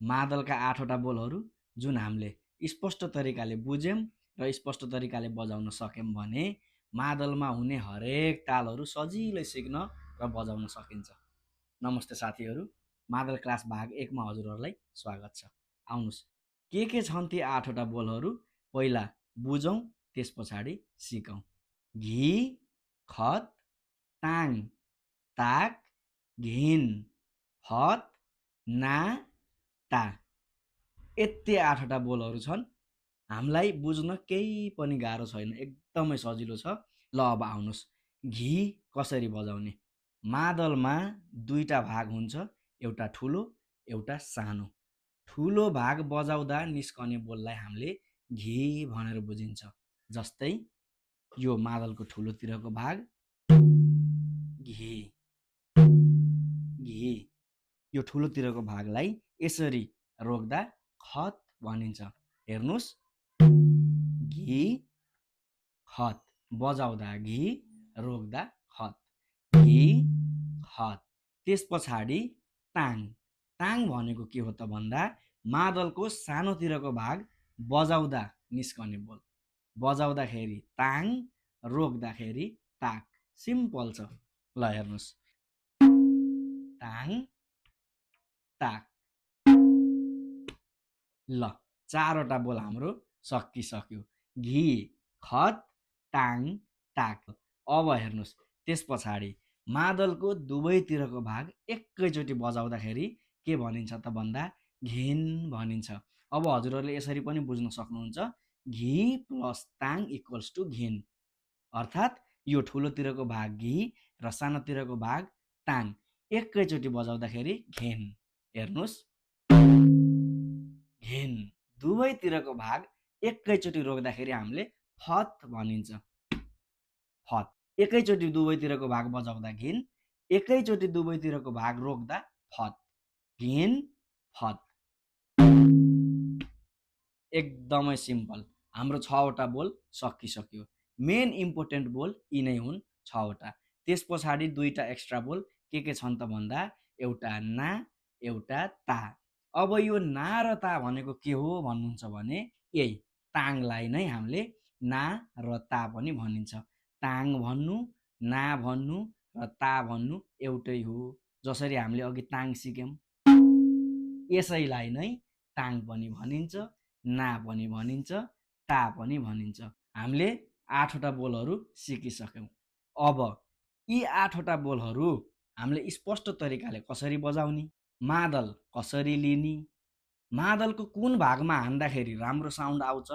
मादलका 8वटा बोलहरू जुन हामीले स्पष्ट तरिकाले बुझ्यौं र स्पष्ट तरिकाले बजाउन सक्यौं भने मादलमा हुने हरेक तालहरू सजिलै सिक्न र बजाउन सकिन्छ। नमस्ते साथीहरू, मादल क्लास भाग 1 मा हजुरहरूलाई स्वागत छ। आउनुस्, के छन् ती 8वटा बोलहरू पहिला बुझौं, त्यस पछाडि सिकौं। घी, खत, ताङ, ताक, घिन, फत, ना, ता। यति 8वटा बोलहरू छन्। हामीलाई बुझ्न केही पनि गाह्रो छैन, एकदमै सजिलो छ। ल अब आउनुस्, घी कसरी बजाउने। मादलमा 2टा भाग हुन्छ, एउटा ठुलो एउटा सानो। ठुलो भाग बजाउँदा निस्कने बोललाई हामीले घी भनेर बुझिन्छ। जस्तै यो मादलको ठुलोतिरको भाग घी घी। यो ठुलोतिरको भागलाई यसरी रोक्दा खत भनिन्छ। हेर्नुस्, घी खत, बजाउँदा घी, रोक्दा खत, घी खत। त्यस पछाडि ताङ। ताङ भनेको के हो त भन्दा मादलको सानोतिरको भाग बजाउँदा निस्कने बोल। बजाउँदाखेरि ताङ, रोक्दाखेरि ताक। सिम्पल छ। ल हेर्नुस्, ताङ, ताक। ल 4वटा बोल हाम्रो सकिसक्यो। घी, खत, ताङ, ताक। अब हेर्नुस्, त्यस पछाडि मादलको दुवैतिरको भाग एकैचोटि बजाउँदाखेरि के भनिन्छ त भन्दा घिन भनिन्छ। अब हजुरहरूले यसरी पनि बुझ्न सक्नुहुन्छ, घी प्लस ताङ इक्वल्स टु घिन। अर्थात् यो ठुलोतिरको भाग घी र सानोतिरको भाग ताङ एकैचोटि बजाउँदाखेरि घिन। हेर्नुस्, घिन। दुवैतिरको भाग एकैचोटि रोक्दाखेरि हामीले फत भनिन्छ। फत। एकैचोटि दुवैतिरको भाग बजाउँदा घिन, एकैचोटि दुवैतिरको भाग रोक्दा फत। घिन, फत। एकदमै सिम्पल। हाम्रो 6वटा बोल सकिसक्यो। मेन इम्पोर्टेन्ट बोल यी नै हुन् 6वटा। त्यस पछाडि 2टा एक्स्ट्रा बोल के छन् त भन्दा एउटा ना, एउटा ता। अब यो ना र ता भनेको के हो भन्नुहुन्छ भने यही ताङलाई नै हामीले ना र ता पनि भनिन्छ। ताङ भन्नु, ना भन्नु र ता भन्नु एउटै हो। जसरी हामीले अघि ताङ सिक्यौं, यसैलाई नै ताङ पनि भनिन्छ, ना पनि भनिन्छ, ता पनि भनिन्छ। हामीले 8वटा बोलहरू सिकिसक्यौं। अब यी 8वटा बोलहरू हामीले स्पष्ट तरिकाले कसरी बजाउने, मादल कसरी लिने, मादलको कुन भागमा हान्दाखेरि राम्रो साउन्ड आउँछ